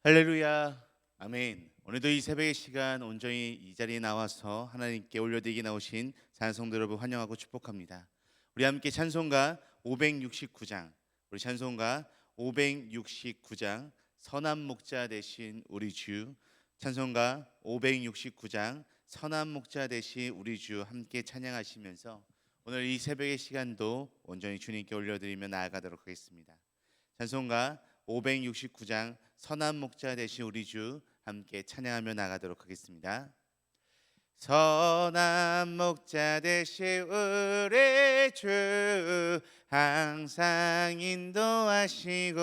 할렐루야, 아멘. 오늘도 이 새벽의 시간 온전히 이 자리에 나와서 하나님께 올려드리기 나오신 찬송도 여러분 환영하고 축복합니다. 우리 함께 찬송가 569장, 우리 찬송가 569장 선한 목자 되신 우리 주, 찬송가 569장 선한 목자 되신 우리 주 함께 찬양하시면서 오늘 이 새벽의 시간도 온전히 주님께 올려드리며 나아가도록 하겠습니다. 찬송가 569장 선한 목자 되신 우리 주 함께 찬양하며 나가도록 하겠습니다. 선한 목자 되신 우리 주 항상 인도하시고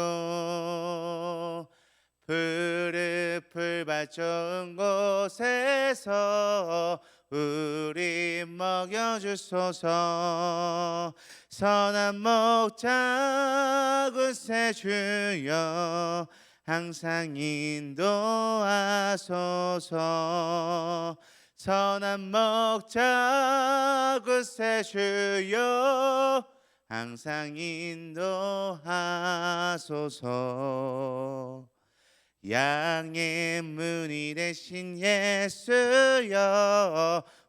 푸른 풀밭 좋은 곳에서 우리 먹여주소서. 선한 목자 그새 주여 항상 인도하소서. 선한 목자 그새 주여 항상 인도하소서. 양의 문이 되신 예수여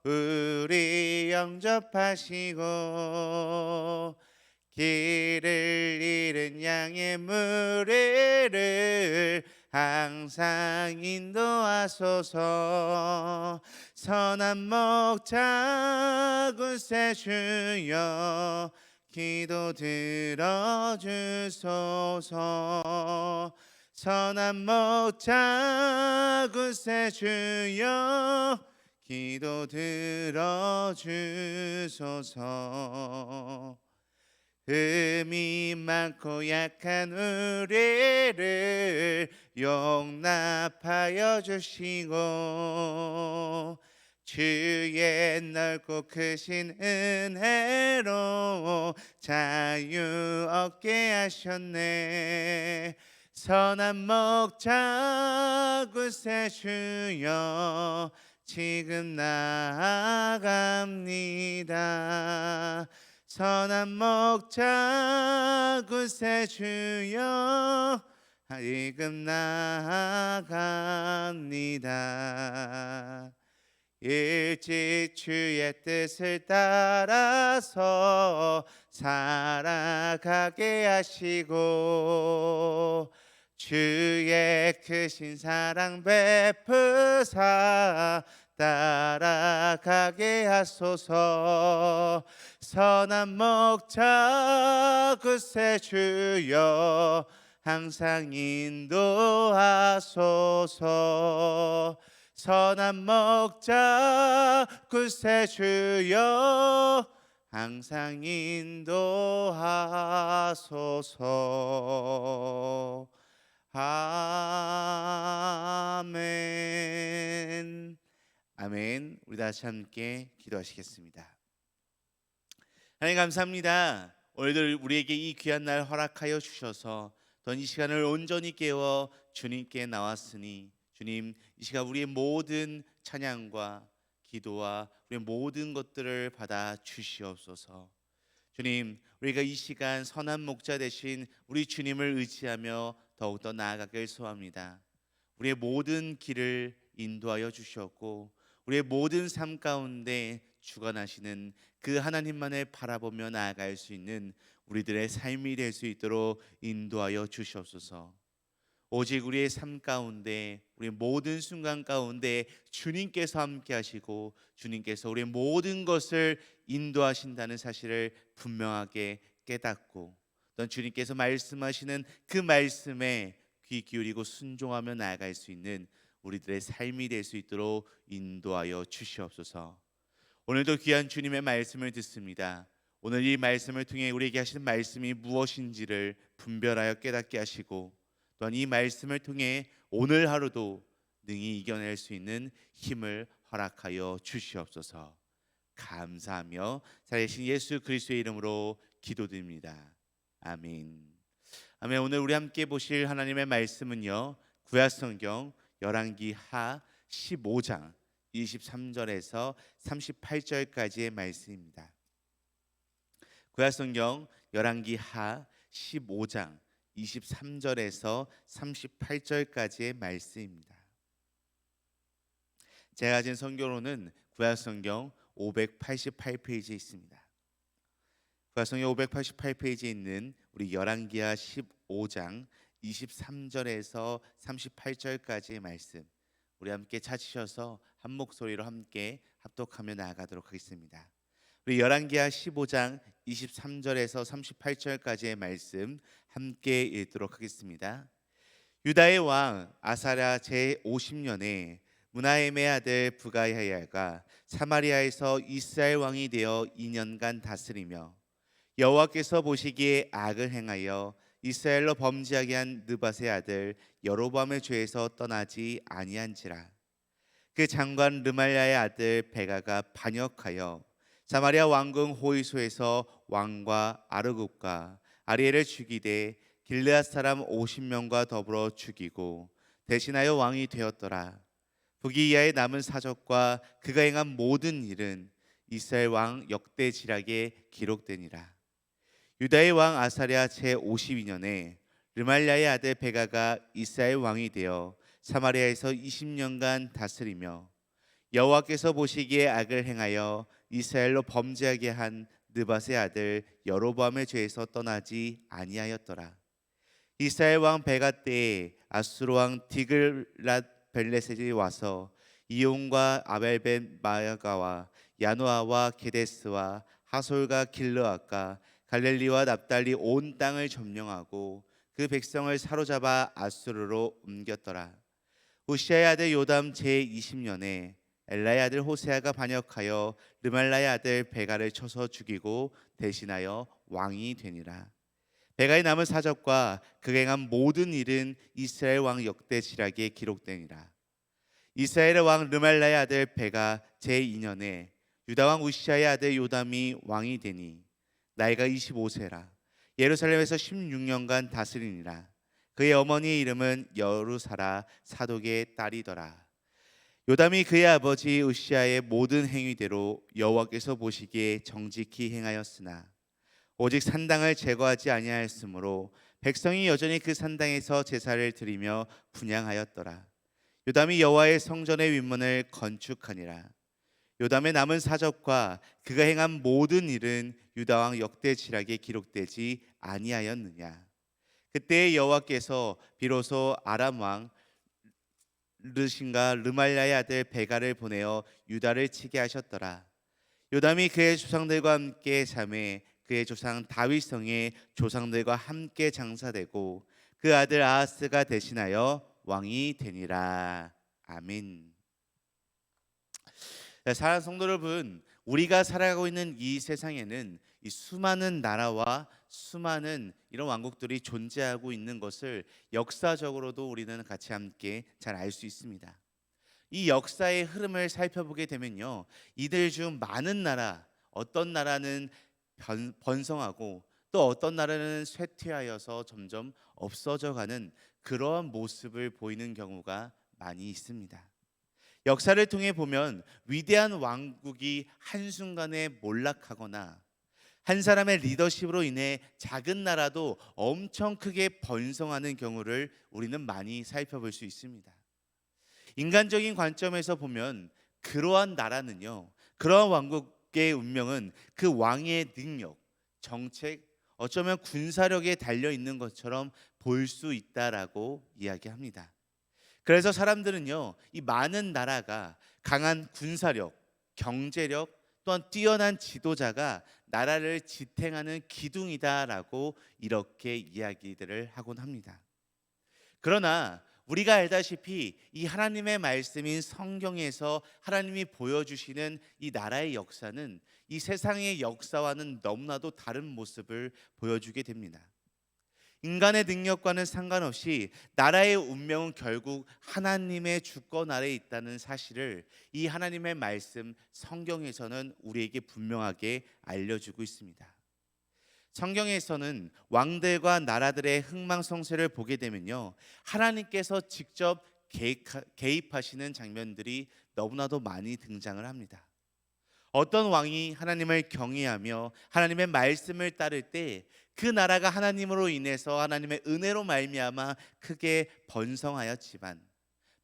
우리 영접하시고 길을 잃은 양의 무리를 항상 인도하소서. 선한 목자 그새 주여 기도 들어주소서. 선한 목자 그새 주여 기도 들어주소서. 흠이 많고 약한 우리를 용납하여 주시고 주의 넓고 크신 은혜로 자유 얻게 하셨네. 선한 목자 그새 주여 지금 나아갑니다. 선한 목자 그새 주여 지금 나아갑니다. 일찍 주의 뜻을 따라서 살아가게 하시고 주의 크신 사랑 베푸사 따라가게 하소서. 선한 목자 그새 주여 항상 인도하소서. 선한 목자 그새 주여 항상 인도하소서. 아멘. 아멘. 우리 다시 함께 기도하시겠습니다. 하나님 감사합니다. 오늘도 우리에게 이 귀한 날 허락하여 주셔서 또 이 시간을 온전히 깨워 주님께 나왔으니 주님 이 시간 우리의 모든 찬양과 기도와 우리의 모든 것들을 받아 주시옵소서. 주님 우리가 이 시간 선한 목자 되신 우리 주님을 의지하며 더욱더 나아가길 소원합니다. 우리의 모든 길을 인도하여 주셨고 우리의 모든 삶 가운데 주관하시는 그 하나님만을 바라보며 나아갈 수 있는 우리들의 삶이 될 수 있도록 인도하여 주시옵소서. 오직 우리의 삶 가운데 우리의 모든 순간 가운데 주님께서 함께 하시고 주님께서 우리의 모든 것을 인도하신다는 사실을 분명하게 깨닫고 또 주님께서 말씀하시는 그 말씀에 귀 기울이고 순종하며 나아갈 수 있는 우리들의 삶이 될 수 있도록 인도하여 주시옵소서. 오늘도 귀한 주님의 말씀을 듣습니다. 오늘 이 말씀을 통해 우리에게 하시는 말씀이 무엇인지를 분별하여 깨닫게 하시고 또한 이 말씀을 통해 오늘 하루도 능히 이겨낼 수 있는 힘을 허락하여 주시옵소서. 감사하며 살아계신 예수 그리스도의 이름으로 기도드립니다. 아멘. 아멘. 오늘 우리 함께 보실 하나님의 말씀은요, 구약성경 열왕기 하 15장 23절에서 38절까지의 말씀입니다. 구약성경 열왕기 하 15장 23절에서 38절까지의 말씀입니다. 제가 가진 성경으로는 구약성경 588페이지에 있습니다. 구약성경 588페이지에 있는 우리 열왕기하 15장 23절에서 38절까지의 말씀, 우리 함께 찾으셔서 한 목소리로 함께 합독하며 나아가도록 하겠습니다. 우리 열왕기하 15장 23절에서 38절까지의 말씀 함께 읽도록 하겠습니다. 유다의 왕 아사랴 제50년에 문하엠의 아들 부가야가 사마리아에서 이스라엘 왕이 되어 2년간 다스리며 여호와께서 보시기에 악을 행하여 이스라엘로 범죄하게 한 느밧의 아들 여로보암의 죄에서 떠나지 아니한지라. 그 장관 르말야의 아들 베가가 반역하여 사마리아 왕궁 호위소에서 왕과 아르굽과 아리엘을 죽이되 길르앗 사람 50명과 더불어 죽이고 대신하여 왕이 되었더라. 부기야의 남은 사적과 그가 행한 모든 일은 이스라엘 왕 역대지략에 기록되니라. 유다의 왕 아사랴 제52년에 르말야의 아들 베가가 이스라엘 왕이 되어 사마리아에서 20년간 다스리며 여호와께서 보시기에 악을 행하여 이스라엘로 범죄하게 한 느밧의 아들 여로보암의 죄에서 떠나지 아니하였더라. 이스라엘 왕 베가 때에 아수르 왕 디글랏 벨레셋이 와서 이온과 아벨벤 마야가와 야노아와 게데스와 하솔과 길르앗과 갈렐리와 납달리 온 땅을 점령하고 그 백성을 사로잡아 아수르로 옮겼더라. 우시아의 아들 요담 제20년에 엘라의 아들 호세아가 반역하여 르말라의 아들 베가를 쳐서 죽이고 대신하여 왕이 되니라. 베가의 남은 사적과 그가 행한 모든 일은 이스라엘 왕 역대지략에 기록되니라. 이스라엘의 왕 르말라의 아들 베가 제2년에 유다 왕 우시아의 아들 요담이 왕이 되니 나이가 25세라. 예루살렘에서 16년간 다스리니라. 그의 어머니의 이름은 여루사라 사독의 딸이더라. 요담이 그의 아버지 우시아의 모든 행위대로 여호와께서 보시기에 정직히 행하였으나 오직 산당을 제거하지 아니하였으므로 백성이 여전히 그 산당에서 제사를 드리며 분향하였더라. 요담이 여호와의 성전의 윗문을 건축하니라. 요담의 남은 사적과 그가 행한 모든 일은 유다 왕 역대지략에 기록되지 아니하였느냐. 그때 여호와께서 비로소 아람 왕 르신과 르말야의 아들 베가를 보내어 유다를 치게 하셨더라. 요담이 그의 조상들과 함께 잠에 그의 조상 다윗 성의 조상들과 함께 장사되고 그 아들 아하스가 대신하여 왕이 되니라. 아멘. 사랑하는 성도 여러분, 우리가 살아가고 있는 이 세상에는 이 수많은 나라와 수많은 이런 왕국들이 존재하고 있는 것을 역사적으로도 우리는 같이 함께 잘 알 수 있습니다. 이 역사의 흐름을 살펴보게 되면요, 이들 중 많은 나라, 어떤 나라는 번성하고 또 어떤 나라는 쇠퇴하여서 점점 없어져가는 그러한 모습을 보이는 경우가 많이 있습니다. 역사를 통해 보면 위대한 왕국이 한순간에 몰락하거나 한 사람의 리더십으로 인해 작은 나라도 엄청 크게 번성하는 경우를 우리는 많이 살펴볼 수 있습니다. 인간적인 관점에서 보면 그러한 나라는요, 그러한 왕국의 운명은 그 왕의 능력, 정책, 어쩌면 군사력에 달려 있는 것처럼 볼 수 있다라고 이야기합니다. 그래서 사람들은요, 이 많은 나라가 강한 군사력, 경제력, 또한 뛰어난 지도자가 나라를 지탱하는 기둥이다라고 이렇게 이야기들을 하곤 합니다. 그러나 우리가 알다시피 이 하나님의 말씀인 성경에서 하나님이 보여주시는 이 나라의 역사는 이 세상의 역사와는 너무나도 다른 모습을 보여주게 됩니다. 인간의 능력과는 상관없이 나라의 운명은 결국 하나님의 주권 아래에 있다는 사실을 이 하나님의 말씀 성경에서는 우리에게 분명하게 알려주고 있습니다. 성경에서는 왕들과 나라들의 흥망성쇠를 보게 되면요, 하나님께서 직접 개입하시는 장면들이 너무나도 많이 등장을 합니다. 어떤 왕이 하나님을 경외하며 하나님의 말씀을 따를 때 그 나라가 하나님으로 인해서 하나님의 은혜로 말미암아 크게 번성하였지만,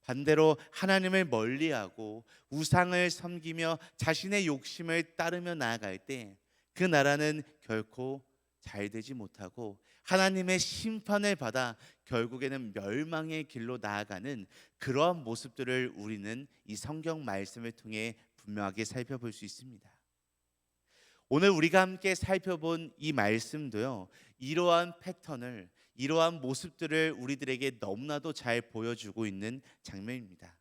반대로 하나님을 멀리하고 우상을 섬기며 자신의 욕심을 따르며 나아갈 때 그 나라는 결코 잘 되지 못하고 하나님의 심판을 받아 결국에는 멸망의 길로 나아가는 그러한 모습들을 우리는 이 성경 말씀을 통해 분명하게 살펴볼 수 있습니다. 오늘 우리가 함께 살펴본 이 말씀도요, 이러한 패턴을, 이러한 모습들을 우리들에게 너무나도 잘 보여주고 있는 장면입니다.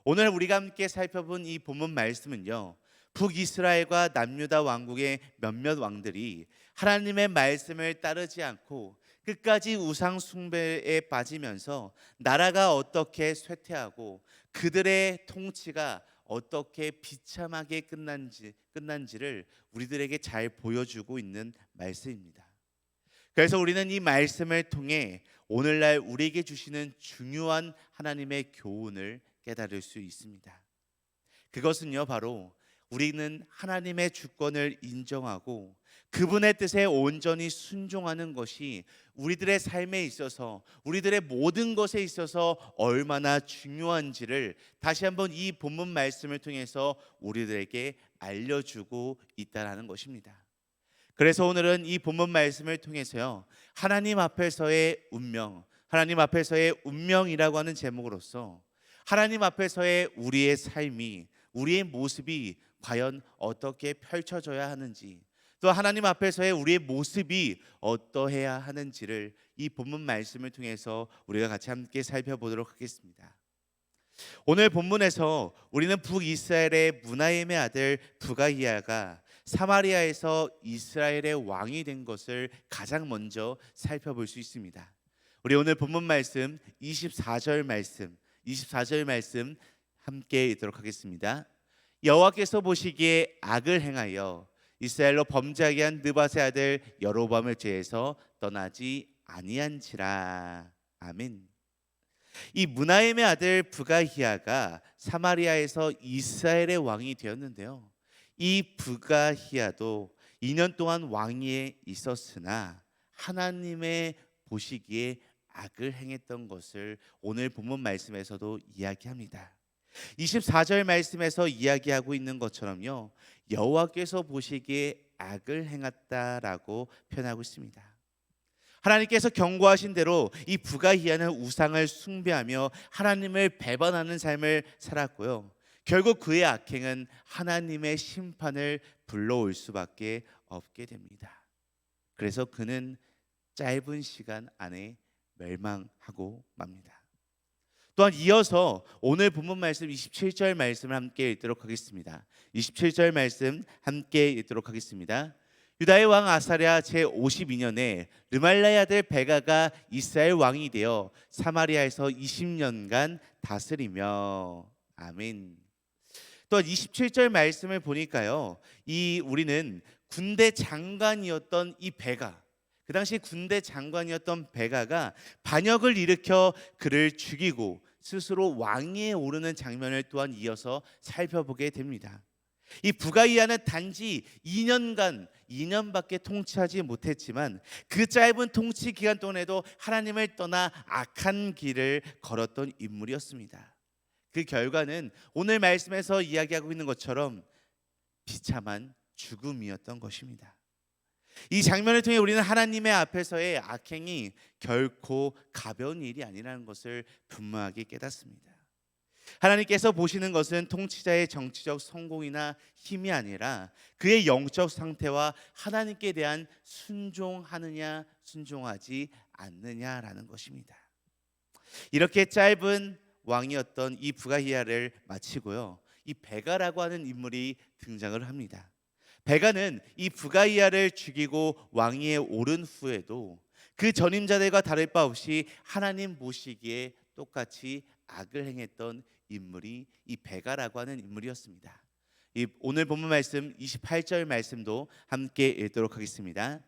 오늘 우리가 함께 살펴본 이 본문 말씀은요, 북이스라엘과 남유다 왕국의 몇몇 왕들이 하나님의 말씀을 따르지 않고 끝까지 우상 숭배에 빠지면서 나라가 어떻게 쇠퇴하고 그들의 통치가 어떻게 비참하게 끝난지를 우리들에게 잘 보여주고 있는 말씀입니다. 그래서 우리는 이 말씀을 통해 오늘날 우리에게 주시는 중요한 하나님의 교훈을 깨달을 수 있습니다. 그것은요, 바로 우리는 하나님의 주권을 인정하고 그분의 뜻에 온전히 순종하는 것이 우리들의 삶에 있어서, 우리들의 모든 것에 있어서 얼마나 중요한지를 다시 한번 이 본문 말씀을 통해서 우리들에게 알려주고 있다는 것입니다. 그래서 오늘은 이 본문 말씀을 통해서요, 하나님 앞에서의 운명, 하나님 앞에서의 운명이라고 하는 제목으로서 하나님 앞에서의 우리의 삶이, 우리의 모습이 과연 어떻게 펼쳐져야 하는지, 또 하나님 앞에서의 우리의 모습이 어떠해야 하는지를 이 본문 말씀을 통해서 우리가 같이 함께 살펴보도록 하겠습니다. 오늘 본문에서 우리는 북이스라엘의 므나헴의 아들 부가히야가 사마리아에서 이스라엘의 왕이 된 것을 가장 먼저 살펴볼 수 있습니다. 우리 오늘 본문 말씀 24절 말씀 함께 읽도록 하겠습니다. 여호와께서 보시기에 악을 행하여 이스라엘로 범죄하게 한 느밧의 아들 여로보암을 죄에서 떠나지 아니한지라. 아멘. 이 므나헴의 아들 부가히야가 사마리아에서 이스라엘의 왕이 되었는데요, 이 부가히야도 2년 동안 왕위에 있었으나 하나님의 보시기에 악을 행했던 것을 오늘 본문 말씀에서도 이야기합니다. 24절 말씀에서 이야기하고 있는 것처럼요, 여호와께서 보시기에 악을 행했다라고 표현하고 있습니다. 하나님께서 경고하신 대로 이 부가히야는 우상을 숭배하며 하나님을 배반하는 삶을 살았고요, 결국 그의 악행은 하나님의 심판을 불러올 수밖에 없게 됩니다. 그래서 그는 짧은 시간 안에 멸망하고 맙니다. 또한 이어서 오늘 본문 말씀 27절 말씀을 함께 읽도록 하겠습니다. 27절 말씀 함께 읽도록 하겠습니다. 유다의 왕 아사랴 제52년에 르말라의 아들 베가가 이스라엘 왕이 되어 사마리아에서 20년간 다스리며. 아멘. 또 27절 말씀을 보니까요, 우리는 군대 장관이었던 이 베가, 그 당시 군대 장관이었던 베가가 반역을 일으켜 그를 죽이고 스스로 왕위에 오르는 장면을 또한 이어서 살펴보게 됩니다. 이 부가히야는 단지 2년밖에 통치하지 못했지만 그 짧은 통치 기간 동안에도 하나님을 떠나 악한 길을 걸었던 인물이었습니다. 그 결과는 오늘 말씀에서 이야기하고 있는 것처럼 비참한 죽음이었던 것입니다. 이 장면을 통해 우리는 하나님의 앞에서의 악행이 결코 가벼운 일이 아니라는 것을 분명하게 깨닫습니다. 하나님께서 보시는 것은 통치자의 정치적 성공이나 힘이 아니라 그의 영적 상태와 하나님께 대한 순종하느냐 순종하지 않느냐라는 것입니다. 이렇게 짧은 왕이었던 이 부가히야를 마치고요, 이 베가라고 하는 인물이 등장을 합니다. 베가는 이 부가히야를 죽이고 왕위에 오른 후에도 그 전임자들과 다를 바 없이 하나님 보시기에 똑같이 악을 행했던 인물이 이 베가라고 하는 인물이었습니다. 오늘 본문 말씀 28절 말씀도 함께 읽도록 하겠습니다.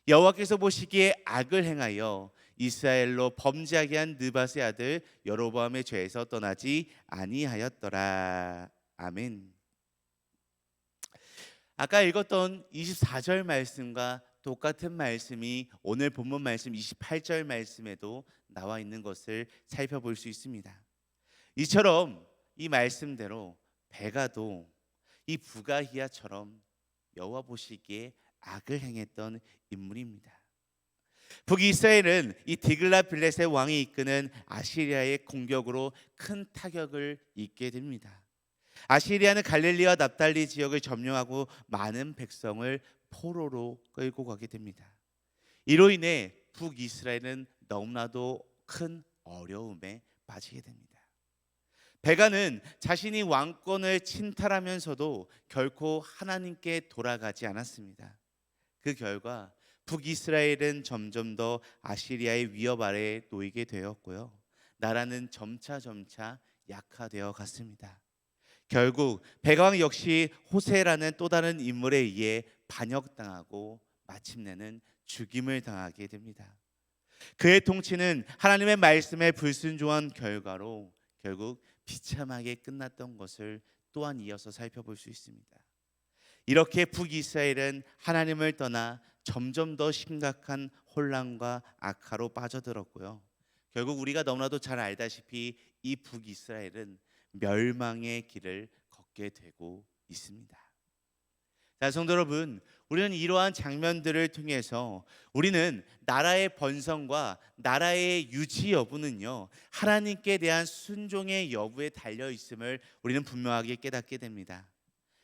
여호와께서 보시기에 악을 행하여 이스라엘로 범죄하게 한 느밧의 아들 여로보암의 죄에서 떠나지 아니하였더라. 아멘. 아까 읽었던 24절 말씀과 똑같은 말씀이 오늘 본문 말씀 28절 말씀에도 나와 있는 것을 살펴볼 수 있습니다. 이처럼 이 말씀대로 베가도 이 부가히야처럼 여호와 보시기에 악을 행했던 인물입니다. 북이스라엘은 이 디글라빌렛의 왕이 이끄는 아시리아의 공격으로 큰 타격을 입게 됩니다. 아시리아는 갈릴리와 납달리 지역을 점령하고 많은 백성을 포로로 끌고 가게 됩니다. 이로 인해 북이스라엘은 너무나도 큰 어려움에 빠지게 됩니다. 베가는 자신이 왕권을 침탈하면서도 결코 하나님께 돌아가지 않았습니다. 그 결과 북이스라엘은 점점 더 아시리아의 위협 아래에 놓이게 되었고요. 나라는 점차 약화되어 갔습니다. 결국 베가왕 역시 호세라는 또 다른 인물에 의해 반역당하고 마침내는 죽임을 당하게 됩니다. 그의 통치는 하나님의 말씀에 불순종한 결과로 결국 비참하게 끝났던 것을 또한 이어서 살펴볼 수 있습니다. 이렇게 북이스라엘은 하나님을 떠나 점점 더 심각한 혼란과 악화로 빠져들었고요. 결국 우리가 너무나도 잘 알다시피 이 북이스라엘은 멸망의 길을 걷게 되고 있습니다. 자, 성도 여러분, 우리는 이러한 장면들을 통해서 우리는 나라의 번성과 나라의 유지 여부는요, 하나님께 대한 순종의 여부에 달려 있음을 우리는 분명하게 깨닫게 됩니다.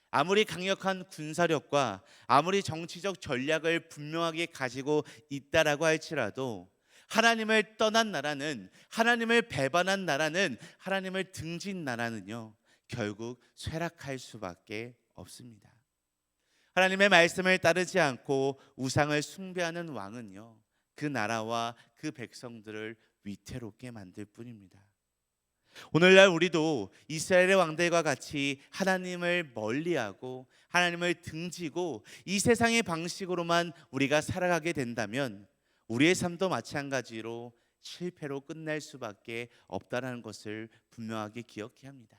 아무리 강력한 군사력과 아무리 정치적 전략을 분명하게 가지고 있다라고 할지라도 하나님을 떠난 나라는, 하나님을 배반한 나라는, 하나님을 등진 나라는요, 결국 쇠락할 수밖에 없습니다. 하나님의 말씀을 따르지 않고 우상을 숭배하는 왕은요, 그 나라와 그 백성들을 위태롭게 만들 뿐입니다. 오늘날 우리도 이스라엘의 왕들과 같이 하나님을 멀리하고 하나님을 등지고 이 세상의 방식으로만 우리가 살아가게 된다면 우리의 삶도 마찬가지로 실패로 끝날 수밖에 없다는 것을 분명하게 기억해야 합니다.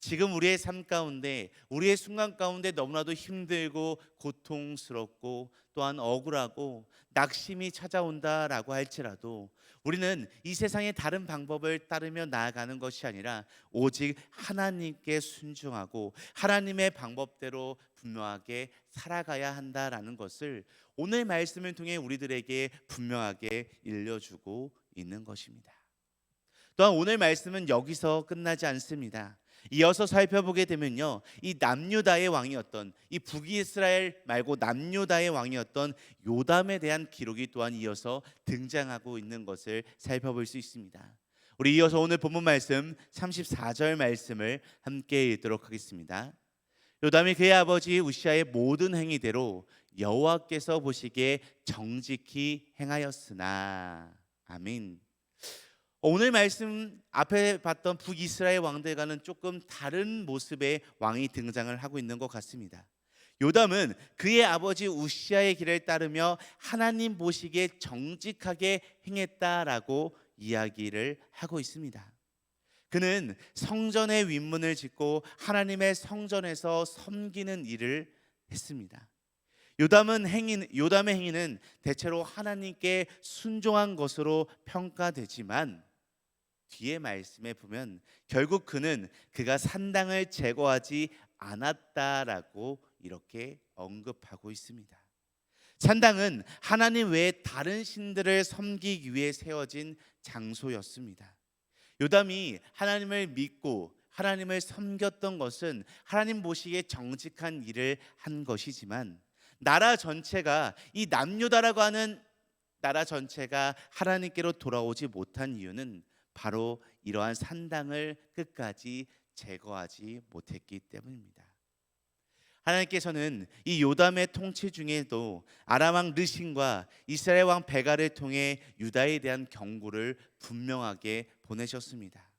지금 우리의 삶 가운데, 우리의 순간 가운데 너무나도 힘들고 고통스럽고 또한 억울하고 낙심이 찾아온다라고 할지라도 우리는 이 세상의 다른 방법을 따르며 나아가는 것이 아니라 오직 하나님께 순종하고 하나님의 방법대로 분명하게 살아가야 한다라는 것을 오늘 말씀을 통해 우리들에게 분명하게 일러주고 있는 것입니다. 또한 오늘 말씀은 여기서 끝나지 않습니다. 이어서 살펴보게 되면요, 이 남유다의 왕이었던, 이 북이스라엘 말고 남유다의 왕이었던 요담에 대한 기록이 또한 이어서 등장하고 있는 것을 살펴볼 수 있습니다. 우리 이어서 오늘 본문 말씀 34절 말씀을 함께 읽도록 하겠습니다. 요담이 그의 아버지 우시아의 모든 행위대로 여호와께서 보시기에 정직히 행하였으나. 아멘. 오늘 말씀 앞에 봤던 북이스라엘 왕들과는 조금 다른 모습의 왕이 등장을 하고 있는 것 같습니다. 요담은 그의 아버지 우시아의 길을 따르며 하나님 보시기에 정직하게 행했다라고 이야기를 하고 있습니다. 그는 성전의 윗문을 짓고 하나님의 성전에서 섬기는 일을 했습니다. 요담의 행위는 대체로 하나님께 순종한 것으로 평가되지만 뒤에 말씀에 보면 결국 그가 산당을 제거하지 않았다라고 이렇게 언급하고 있습니다. 산당은 하나님 외에 다른 신들을 섬기기 위해 세워진 장소였습니다. 요담이 하나님을 믿고 하나님을 섬겼던 것은 하나님 보시기에 정직한 일을 한 것이지만 나라 전체가, 이 남유다라고 하는 나라 전체가 하나님께로 돌아오지 못한 이유는 바로 이러한 산당을 끝까지 제거하지 못했기 때문입니다. 하나님께서는 이 요담의 통치 중에도 아람 왕 르신과 이스라엘 왕 베가를 통해 유다에 대한 경고를 분명하게 보내셨습니다.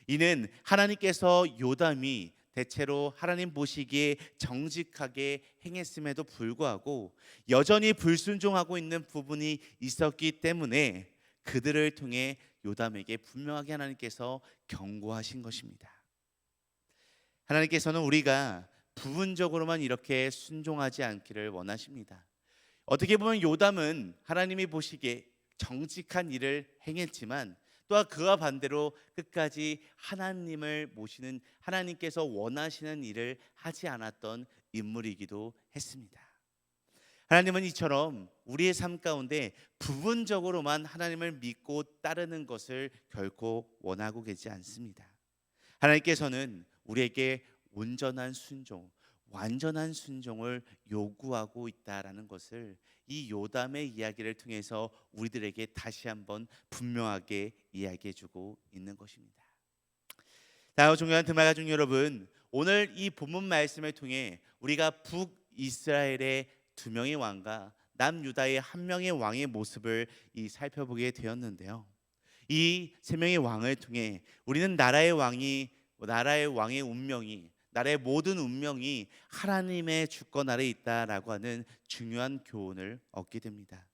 이는 하나님께서 요담이 대체로 하나님 보시기에 정직하게 행했음에도 불구하고 여전히 불순종하고 있는 부분이 있었기 때문에 그들을 통해 요담에게 분명하게 하나님께서 경고하신 것입니다. 하나님께서는 우리가 부분적으로만 이렇게 순종하지 않기를 원하십니다. 어떻게 보면 요담은 하나님이 보시기에 정직한 일을 행했지만 또한 그와 반대로 끝까지 하나님을 모시는, 하나님께서 원하시는 일을 하지 않았던 인물이기도 했습니다. 하나님은 이처럼 우리의 삶 가운데 부분적으로만 하나님을 믿고 따르는 것을 결코 원하고 계시지 않습니다. 하나님께서는 우리에게 온전한 순종, 완전한 순종을 요구하고 있다라는 것을 이 요담의 이야기를 통해서 우리들에게 다시 한번 분명하게 이야기해주고 있는 것입니다. 다음 존경하는 드말 가족 여러분, 오늘 이 본문 말씀을 통해 우리가 북이스라엘의 두 명의 왕과 남유다의 한 명의 왕의 모습을 살펴보게 되었는데요. 이 세 명의 왕을 통해 우리는 나라의 왕의 운명이, 나라의 모든 운명이 하나님의 주권 아래에 있다라고 하는 중요한 교훈을 얻게 됩니다.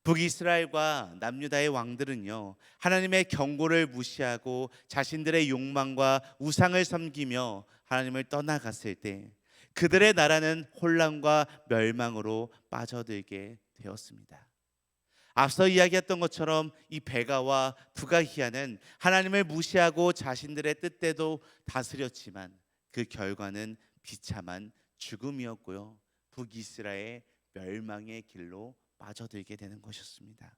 북이스라엘과 남유다의 왕들은요, 하나님의 경고를 무시하고 자신들의 욕망과 우상을 섬기며 하나님을 떠나갔을 때 그들의 나라는 혼란과 멸망으로 빠져들게 되었습니다. 앞서 이야기했던 것처럼 이 베가와 부가히야는 하나님을 무시하고 자신들의 뜻대로 다스렸지만 그 결과는 비참한 죽음이었고요, 북이스라엘 멸망의 길로 빠져들게 되는 것이었습니다.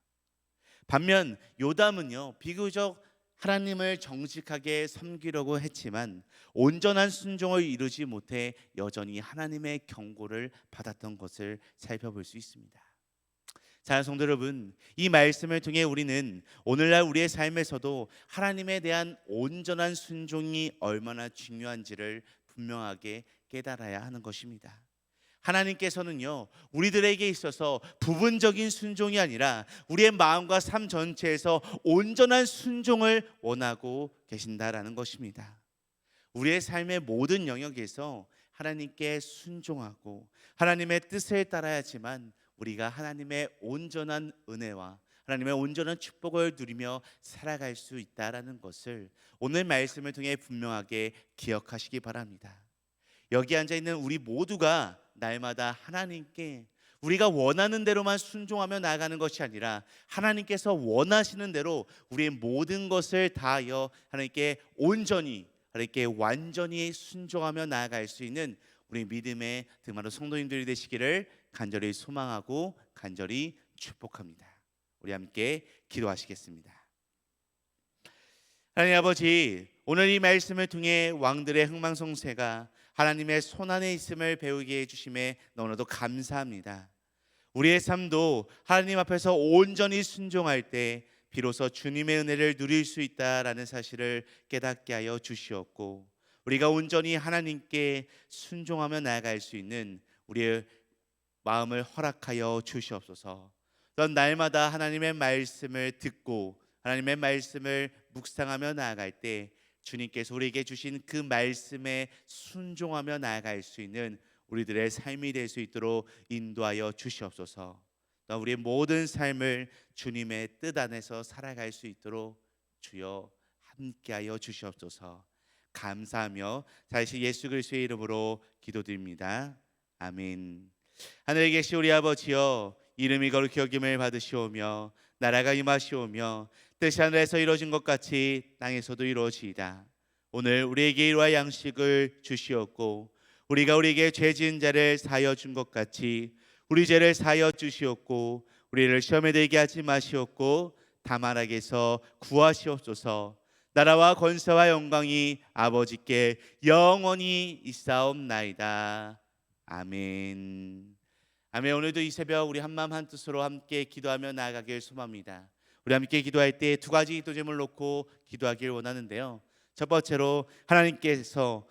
반면 요담은요, 비교적 하나님을 정직하게 섬기려고 했지만 온전한 순종을 이루지 못해 여전히 하나님의 경고를 받았던 것을 살펴볼 수 있습니다. 사랑하는 성도 여러분, 이 말씀을 통해 우리는 오늘날 우리의 삶에서도 하나님에 대한 온전한 순종이 얼마나 중요한지를 분명하게 깨달아야 하는 것입니다. 하나님께서는요, 우리들에게 있어서 부분적인 순종이 아니라 우리의 마음과 삶 전체에서 온전한 순종을 원하고 계신다라는 것입니다. 우리의 삶의 모든 영역에서 하나님께 순종하고 하나님의 뜻을 따라야지만 우리가 하나님의 온전한 은혜와 하나님의 온전한 축복을 누리며 살아갈 수 있다라는 것을 오늘 말씀을 통해 분명하게 기억하시기 바랍니다. 여기 앉아 있는 우리 모두가 날마다 하나님께 우리가 원하는 대로만 순종하며 나아가는 것이 아니라 하나님께서 원하시는 대로 우리의 모든 것을 다하여 하나님께 온전히, 하나님께 완전히 순종하며 나아갈 수 있는 우리 믿음의 등마루 성도님들이 되시기를 간절히 소망하고 간절히 축복합니다. 우리 함께 기도하시겠습니다. 하나님 아버지, 오늘 이 말씀을 통해 왕들의 흥망성쇠가 하나님의 손안에 있음을 배우게 해주심에 너무나도 감사합니다. 우리의 삶도 하나님 앞에서 온전히 순종할 때 비로소 주님의 은혜를 누릴 수 있다라는 사실을 깨닫게 하여 주시옵고, 우리가 온전히 하나님께 순종하며 나아갈 수 있는 우리의 마음을 허락하여 주시옵소서. 넌 날마다 하나님의 말씀을 듣고 하나님의 말씀을 묵상하며 나아갈 때 주님께서 우리에게 주신 그 말씀에 순종하며 나아갈 수 있는 우리들의 삶이 될 수 있도록 인도하여 주시옵소서. 또 우리의 모든 삶을 주님의 뜻 안에서 살아갈 수 있도록 주여 함께하여 주시옵소서. 감사하며 다시 예수 그리스도의 이름으로 기도드립니다. 아멘. 하늘에 계신 우리 아버지여, 이름이 거룩히 여김을 받으시오며 나라가 임하시오며 뜻이 하늘에서 이루어진 것 같이 땅에서도 이루어지이다. 오늘 우리에게 일용할 양식을 주시옵고 우리가 우리에게 죄 지은 자를 사하여 준 것 같이 우리 죄를 사하여 주시옵고 우리를 시험에 들게 하지 마시옵고 다만 악에서 구하시옵소서. 나라와 권세와 영광이 아버지께 영원히 있사옵나이다. 아멘. 아멘. 오늘도 이 새벽 우리 한마음 한뜻으로 함께 기도하며 나아가길 소망합니다. 우리 함께 기도할 때 두 가지 기도 제목을 놓고 기도하길 원하는데요. 첫 번째로 하나님께서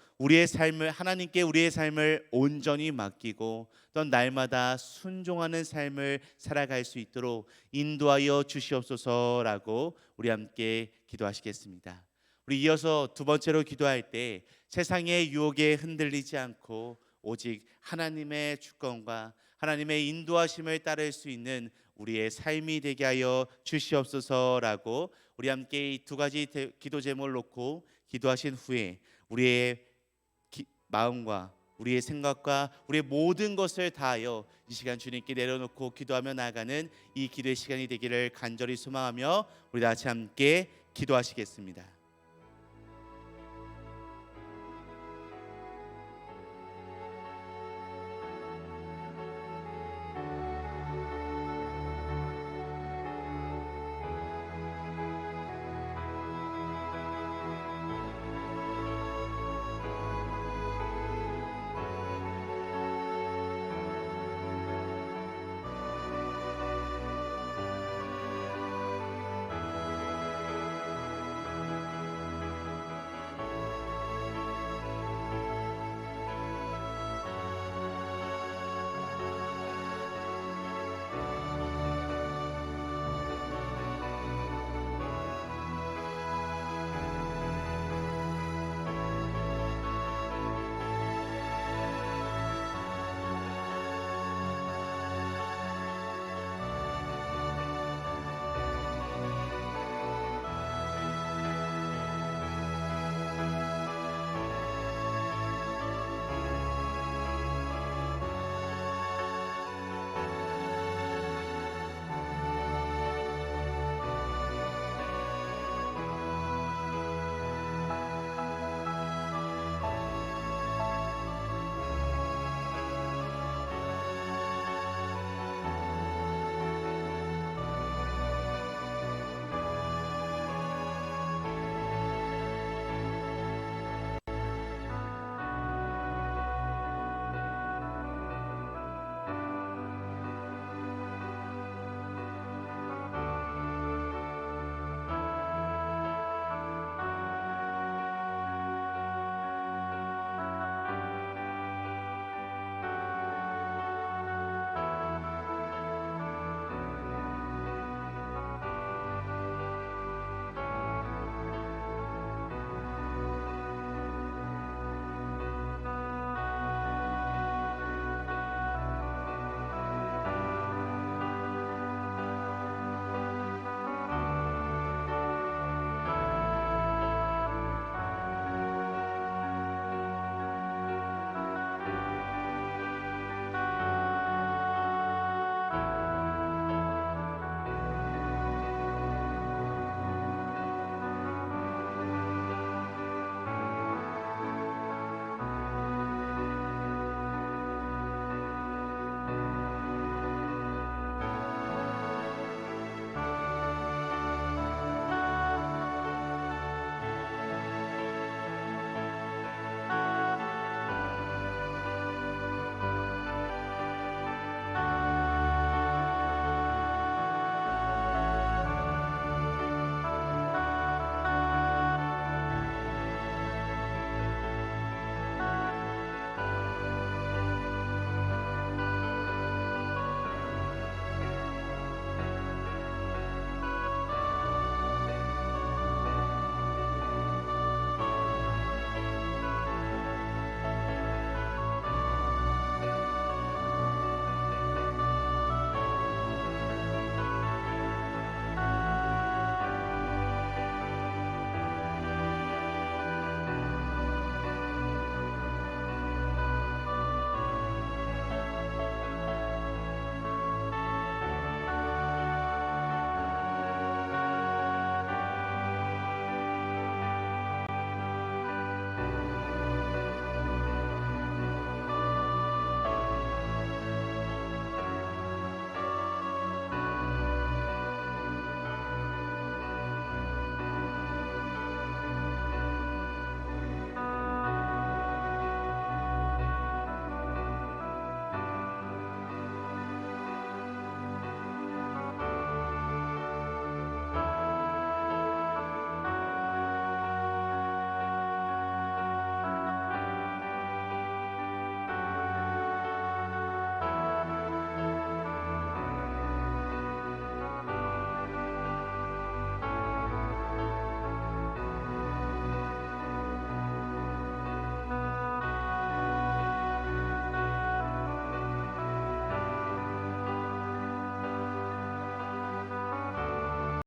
하나님께 우리의 삶을 온전히 맡기고 또 날마다 순종하는 삶을 살아갈 수 있도록 인도하여 주시옵소서라고 우리 함께 기도하시겠습니다. 우리 이어서 두 번째로 기도할 때 세상의 유혹에 흔들리지 않고 오직 하나님의 주권과 하나님의 인도하심을 따를 수 있는 우리의 삶이 되게 하여 주시옵소서라고 우리 함께 이 두 가지 기도 제목을 놓고 기도하신 후에 우리의 마음과 우리의 생각과 우리의 모든 것을 다하여 이 시간 주님께 내려놓고 기도하며 나아가는 이 기도의 시간이 되기를 간절히 소망하며 우리 다 같이 함께 기도하시겠습니다.